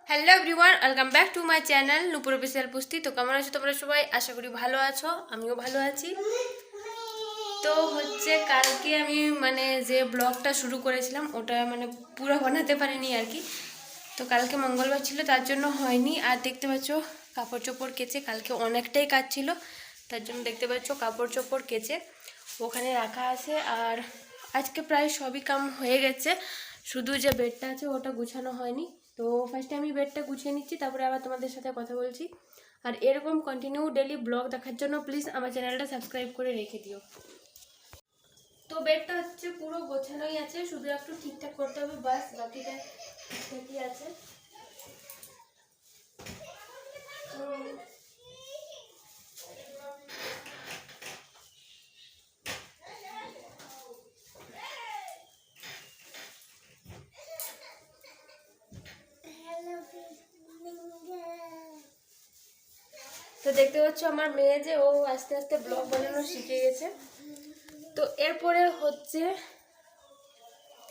Hello everyone, welcome back to my channel Nupur official পুস্তি। তো কেমন আছো তোমরা সবাই? আশা করি ভালো আছো, আমিও ভালো আছি। তো হচ্ছে কালকে আমি যে ব্লগটা শুরু করেছিলাম ওটা পুরো বানাতে পারিনি আর কি। তো কালকে মঙ্গলবার ছিল, তার জন্য হয়নি। আর দেখতে পাচ্ছ কাপড় চোপড় কেচে, কালকে অনেকটাই কাজ ছিল, তার জন্য দেখতে পাচ্ছ কাপড় চোপড় কেচে ওখানে রাখা আছে। আর আজকে প্রায় সবই কাম হয়ে গেছে, শুধু যে বেডটা আছে ওটা গুছানো হয়নি। তো ফার্স্টে আমি বেডটা গুছিয়ে নিচ্ছি, তারপরে আবার তোমাদের সাথে কথা বলছি। আর এরকম কন্টিনিউ ডেলি ব্লগ দেখার জন্য প্লিজ আমার চ্যানেলটা সাবস্ক্রাইব করে রেখে দিও। তো বেডটা হচ্ছে পুরো গোছানোই আছে, শুধু একটু ঠিকঠাক করতে হবে, বাস বাকিটা ঠিকঠাকই আছে। তো দেখতে পাচ্ছ আমার মেয়ে যে ও আস্তে আস্তে ব্লগ বানানো শিখে গেছে। তো এরপরে হচ্ছে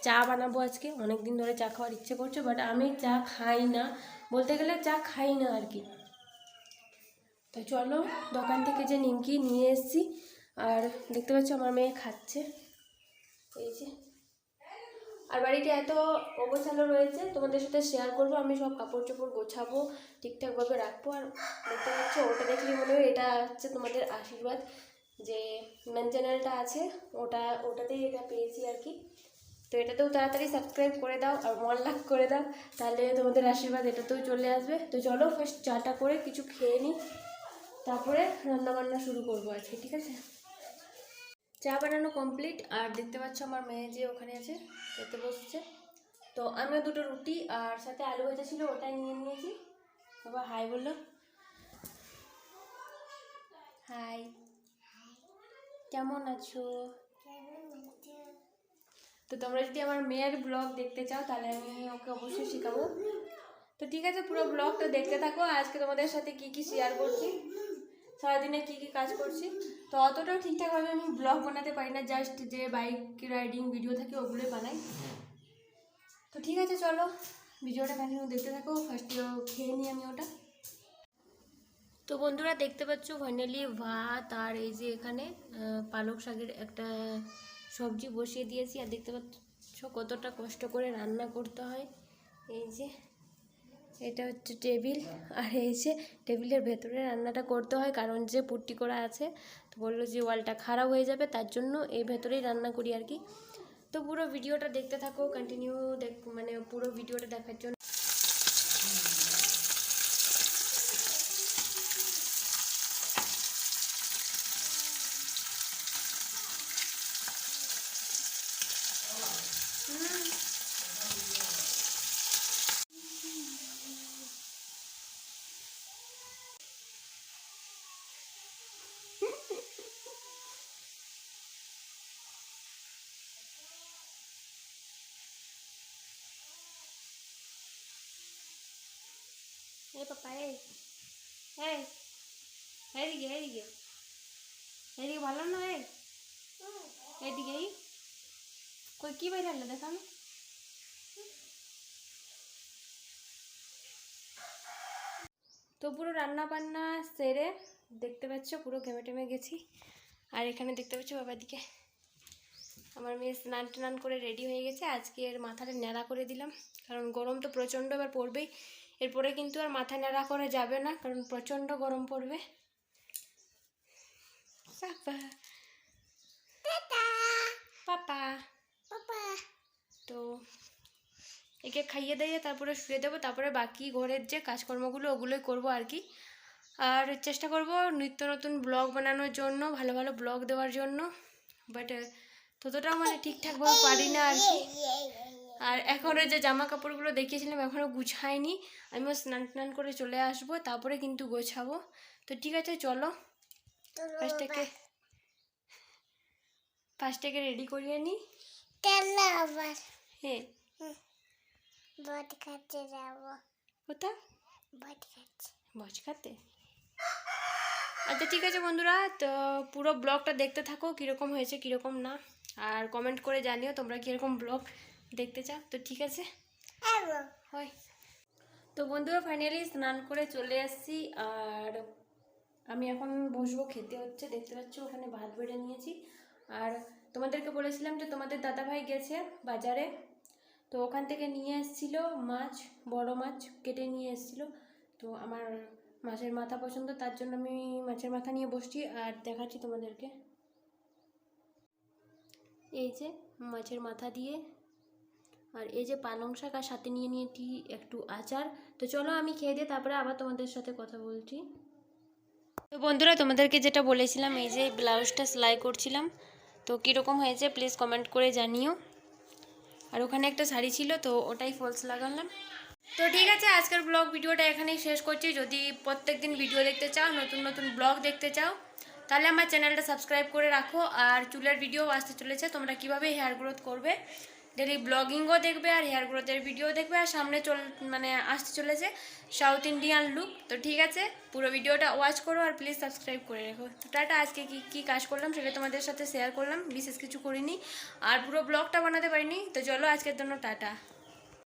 চা বানাবো। আজকে অনেক দিন ধরে চা খাওয়ার ইচ্ছে করছে, বাট আমি চা খাই না, বলতে গেলে চা খাই না আর কি। তো চলো, দোকান থেকে যে নিমকি নিয়ে এসেছি, আর দেখতে পাচ্ছ আমার মেয়ে খাচ্ছে, এই যে। আর বাড়িতে এত অগোছালো রয়েছে, তোমাদের সাথে শেয়ার করবো। আমি সব কাপড় চোপড় গোছাবো, ঠিকঠাকভাবে রাখবো। আর দেখতে পাচ্ছ ওটা দেখলে মনে হয় এটা হচ্ছে তোমাদের আশীর্বাদ, যে মেন চ্যানেলটা আছে ওটাতেই এটা পেয়েছি আর কি। তো এটাতেও তাড়াতাড়ি সাবস্ক্রাইব করে দাও আর 1 লাখ করে দাও, তাহলে তোমাদের আশীর্বাদ এটাতেও চলে আসবে। তো চলো ফার্স্ট চাটা করে কিছু খেয়ে নিই, তারপরে রান্নাবান্না শুরু করবো আজকে, ঠিক আছে? চা বানানো কমপ্লিট। আর দেখতে পাচ্ছ আমার মেয়ে যে ওখানে আছে, খেতে বসছে। তো আমিও দুটো রুটি আর সাথে আলু ভাজা ছিল, ওটাই নিয়ে নিয়েছি। বাবা হাই বললো, হাই, কেমন আছো? তো তোমরা যদি আমার মেয়ের ব্লগ দেখতে চাও তাহলে আমি ওকে অবশ্যই শেখাবো। তো ঠিক আছে, পুরো ব্লগটা দেখতে থাকো। আজকে তোমাদের সাথে কি কি শেয়ার করছি, সারাদিনে কি কি কাজ করছি। তো অতটাও ঠিকঠাকভাবে আমি ব্লগ বানাতে পারি না, জাস্ট যে বাইক রাইডিং ভিডিও থাকে ওগুলোই বানাই। তো ঠিক আছে, চলো ভিডিওটা কন্টিনিউ দেখতে থাকো। ফার্স্ট খেয়ে নিই আমি ওটা। তো বন্ধুরা দেখতে পাচ্ছ ফাইনালি ভাত আর এই যে এখানে পালক শাকের একটা সবজি বসিয়ে দিয়েছি। আর দেখতে পাচ্ছ কতটা কষ্ট করে রান্না করতে হয়। এই যে এটা হচ্ছে টেবিল, আর এই যে টেবিলের ভেতরে রান্নাটা করতে হয়, কারণ যে পুট্টি করা আছে, তো বললো যে ওয়ালটা খারাপ হয়ে যাবে, তার জন্য এই ভেতরেই রান্না করি আর কি। তো পুরো ভিডিওটা দেখতে থাকো, কন্টিনিউ পুরো ভিডিওটা দেখার জন্য। এই পাপা, এই এই এইদিকে এইদিকে এইদিকে ভালো না, এইদিকে এই কই কি বাইরে আনলে দেখানো। তো পুরো রান্না বান্না সেরে দেখতে পাচ্ছ পুরো ঘেমে টেমে গেছি। আর এখানে দেখতে পাচ্ছ বাবার দিকে আমার মেয়ে স্নান টান করে রেডি হয়ে গেছে। আজকে এর মাথাটা ন্যাড়া করে দিলাম, কারণ গরম তো প্রচণ্ড এবার পড়বেই। এরপরে কিন্তু আর মাথা ন্যাড়া করা যাবে না, কারণ প্রচণ্ড গরম পড়বে। পাপা পাপা পাপা। তো একে খাইয়ে দিয়ে তারপরে শুয়ে দেবো, তারপরে বাকি ঘরের যে কাজকর্মগুলো ওগুলোই করবো আর কি। আর চেষ্টা করব নিত্য নতুন ব্লগ বানানোর জন্য, ভালো ভালো ব্লগ দেওয়ার জন্য, বাট ততটাও ঠিকঠাকভাবে পারি না আর কি। আর এখনও যে জামা কাপড়গুলো দেখিয়েছিলাম এখনও গুছাইনি, আমিও স্নান টান করে চলে আসবো, তারপরে কিন্তু গোছাবো। তো ঠিক আছে চলো, ফার্স্টটাকে রেডি করিয়ে নিই। হ্যাঁ, বট খাতে যাবো। কোথায়? বট খাতে। আচ্ছা ঠিক আছে বন্ধুরা, তো পুরো ব্লগটা দেখতে থাকো, কীরকম হয়েছে কীরকম না, আর কমেন্ট করে জানিও তোমরা কীরকম ব্লগ দেখতে চাও। তো ঠিক আছে, হয়। তো বন্ধুরা ফাইনালি স্নান করে চলে আসছি, আর আমি এখন বসবো, খেতে হচ্ছে। দেখতে পাচ্ছ ওখানে ভাত বেড়ে নিয়েছি। আর তোমাদেরকে বলেছিলাম যে তোমাদের দাদাভাই গেছে বাজারে, তো ওখান থেকে নিয়ে এসেছিলো মাছ, বড় মাছ কেটে নিয়ে এসেছিলো। তো আমার মাছের মাথা পছন্দ, তার জন্য আমি মাছের মাথা নিয়ে বসছি আর দেখাচ্ছি তোমাদেরকে। এই যে মাছের মাথা দিয়ে, আর এই যে পালং শাক, আর সাথে নিয়ে নিয়েছি একটু আচার। তো চলো আমি খেয়ে দিয়ে তারপরে আবার তোমাদের সাথে কথা বলছি। তো বন্ধুরা তোমাদেরকে যেটা বলেছিলাম, এই যে ব্লাউজটা সেলাই করছিলাম, তো কীরকম হয়েছে প্লিজ কমেন্ট করে জানিও। আর ওখানে একটা শাড়ি ছিল, তো ওটাই ফলস লাগালাম। তো ঠিক আছে, আজকের ব্লগ ভিডিওটা এখানেই শেষ করছি। যদি প্রত্যেকদিন ভিডিও দেখতে চাও, নতুন নতুন ব্লগ দেখতে চাও, তাহলে আমার চ্যানেলটা সাবস্ক্রাইব করে রাখো। আর চুলের ভিডিও আসতে চলেছে, তোমরা কিভাবে হেয়ার গ্রোথ করবে, ডেলি ব্লগিংও দেখবে আর হেয়ার গ্রোথের ভিডিও দেখবে। আর সামনে আসতে চলেছে সাউথ ইন্ডিয়ান লুক। তো ঠিক আছে, পুরো ভিডিওটা ওয়াচ করো আর প্লিজ সাবস্ক্রাইব করে রেখো। তো টাটা, আজকে কী কাজ করলাম সেটা তোমাদের সাথে শেয়ার করলাম, বিশেষ কিছু করিনি আর পুরো ব্লগটা বানাতে পারিনি। তো চলো আজকের জন্য টাটা।